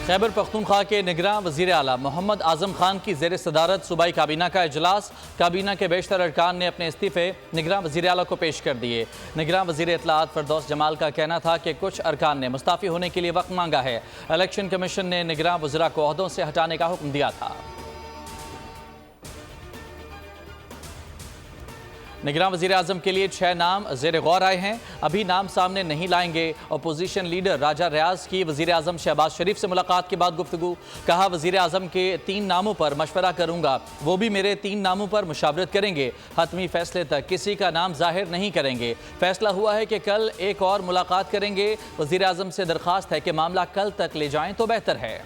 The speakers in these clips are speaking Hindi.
खैबर पख्तूनख्वा के निगरां वज़ीर आला मोहम्मद आज़म खान की ज़ेर सदारत सूबाई काबीना का इजलास। काबीना के बेशतर अरकान ने अपने इस्तीफ़े निगरां वज़ीर आला को पेश कर दिए। निगरां वज़ीर इत्तलाआत फ़रदौस जमाल का कहना था कि कुछ अरकान ने मुस्ताफ़ी होने के लिए वक्त मांगा है। इलेक्शन कमीशन ने निगरां वज़रा को ओहदों से हटाने का हुक्म दिया था। निगरां वज़ीर आज़म के लिए 6 नाम ज़ेर गौर आए हैं। अभी नाम सामने नहीं लाएंगे। अपोजिशन लीडर राजा रियाज की वज़ीर आज़म शहबाज शरीफ से मुलाकात के बाद गुफ्तगू। कहा, वज़ीर आज़म के 3 नामों पर मशवरा करूंगा, वो भी मेरे 3 नामों पर मुशावरत करेंगे। हतमी फैसले तक किसी का नाम जाहिर नहीं करेंगे। फैसला हुआ है कि कल एक और मुलाकात करेंगे। वज़ीर आज़म से दरख्वास्त है कि मामला कल तक ले जाएं तो बेहतर है।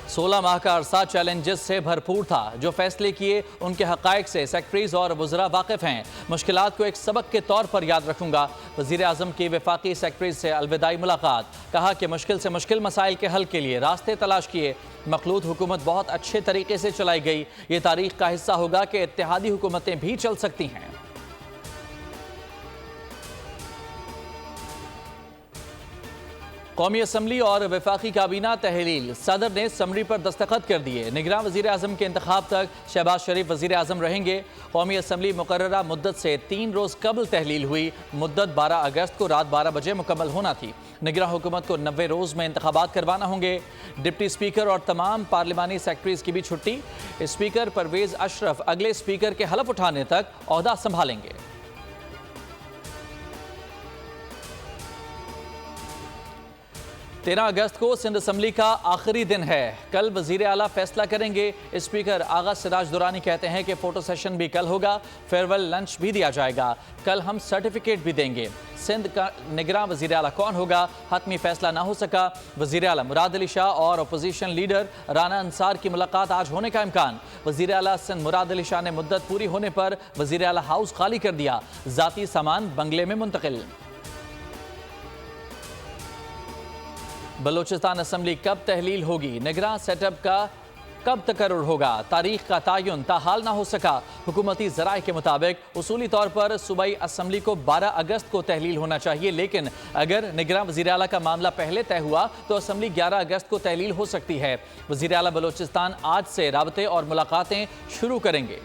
16 माह का अरसा चैलेंजेस से भरपूर था। जो फैसले किए उनके हक़ाइक़ से सेक्रेटरीज और वज़रा वाकिफ़ हैं। मुश्किलात को एक सबक के तौर पर याद रखूंगा। वज़ीर आज़म की वफाकी सेक्रेटरीज से अलविदाई मुलाकात। कहा कि मुश्किल से मुश्किल मसाइल के हल के लिए रास्ते तलाश किए। मखलूत हुकूमत बहुत अच्छे तरीके से चलाई गई। ये तारीख का हिस्सा होगा कि इत्तेहादी हुकूमतें भी चल सकती हैं। कौमी असम्बली और वफाकी काबीना तहलील। सदर ने समरी पर दस्तखत कर दिए। निगरां वज़ीर आज़म के इंतखाब तक शहबाज शरीफ वज़ीर आज़म रहेंगे। कौमी असम्बली मुकर्ररा मुद्दत से 3 रोज़ कबल तहलील हुई। मुद्दत 12 अगस्त को रात 12 बजे मुकम्मल होना थी। निगरां हुकूमत को 90 रोज़ में इंतखाबात करवाना होंगे। डिप्टी स्पीकर और तमाम पार्लिमानी सेक्रेटरीज की भी छुट्टी। स्पीकर परवेज़ अशरफ अगले स्पीकर के हलफ उठाने तक ओहदा संभालेंगे। 13 अगस्त को सिंध असम्बली का आखिरी दिन है। कल वज़ीर आला फैसला करेंगे। स्पीकर आगा सिराज दुरानी कहते हैं कि फ़ोटो सेशन भी कल होगा। फेयरवेल लंच भी दिया जाएगा। कल हम सर्टिफिकेट भी देंगे। सिंध का निगरां वज़ीर आला कौन होगा, हतमी फैसला ना हो सका। वज़ीर आला मुराद अली शाह और अपोजिशन लीडर राना अंसार की मुलाकात आज होने का इम्कान। वज़ीर आला सिंध मुराद अली शाह ने मुद्दत पूरी होने पर वज़ीर आला हाउस खाली कर दिया। ज़ाती सामान बंगले में मुंतकिल। बलोचिस्तान असम्बली कब तहलील होगी, निगरां सेटअप का कब तकर्रुर होगा, तारीख का तयन ताहाल ना हो सका। हुकूमती ज़राए के मुताबिक उसूली तौर पर सूबाई असम्बली को 12 अगस्त को तहलील होना चाहिए, लेकिन अगर निगरां वज़ीर आला का मामला पहले तय हुआ तो असम्बली 11 अगस्त को तहलील हो सकती है। वज़ीर आला बलोचिस्तान आज से राबते और मुलाकातें शुरू करेंगे।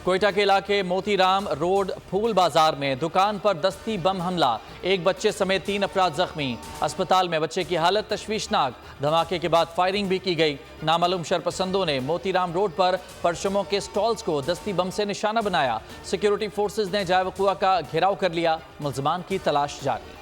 कोयटा के इलाके मोतीराम रोड फूल बाजार में दुकान पर दस्ती बम हमला। एक बच्चे समेत 3 अफराद जख्मी। अस्पताल में बच्चे की हालत तशवीशनाक। धमाके के बाद फायरिंग भी की गई। नामालूम शरपसंदों ने मोतीराम रोड पर परचमों के स्टॉल्स को दस्ती बम से निशाना बनाया। सिक्योरिटी फोर्सेज ने जाए वक़ुआ का घेराव कर लिया। मुल्ज़िमान की तलाश जारी।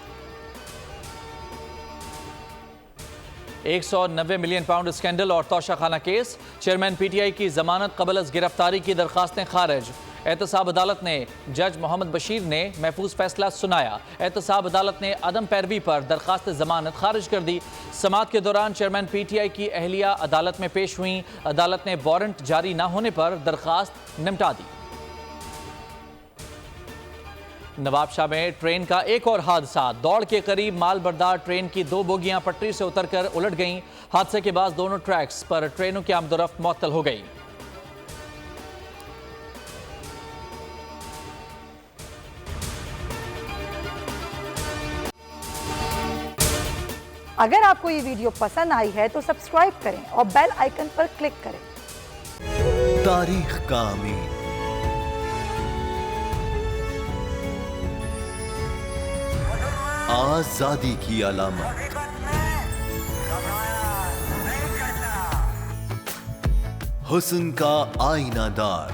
190 मिलियन पाउंड स्कैंडल और तोशाखाना केस। चेयरमैन पीटीआई की जमानत कबल अज़ गिरफ्तारी की दरखास्तें खारिज। एहतसाब अदालत ने जज मोहम्मद बशीर ने महफूज फैसला सुनाया। एहतसाब अदालत ने अदम पैरवी पर दरखास्त जमानत खारिज कर दी। समाअत के दौरान चेयरमैन पीटीआई की अहलिया अदालत में पेश हुई। अदालत ने वारंट जारी न होने पर दरखास्त निपटा दी। नवाबशाह में ट्रेन का एक और हादसा। दौड़ के करीब माल बरदार ट्रेन की 2 बोगियां पटरी से उतरकर उलट गईं। हादसे के बाद दोनों ट्रैक्स पर ट्रेनों की आमदोरफ्त मुअत्तल हो गई। अगर आपको ये वीडियो पसंद आई है तो सब्सक्राइब करें और बेल आइकन पर क्लिक करें। तारीख का अमीन, आजादी की अलामत, हुस्न का आईनादार,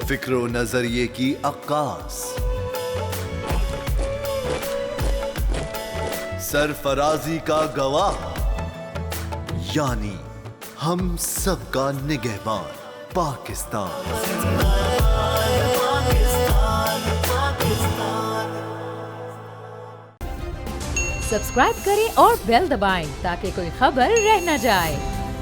फिक्रो नजरिए की अक्कास, सरफराजी का गवाह, यानी हम सबका निगहबान पाकिस्तान। सब्सक्राइब करें और बेल दबाएं ताकि कोई खबर रह न जाए।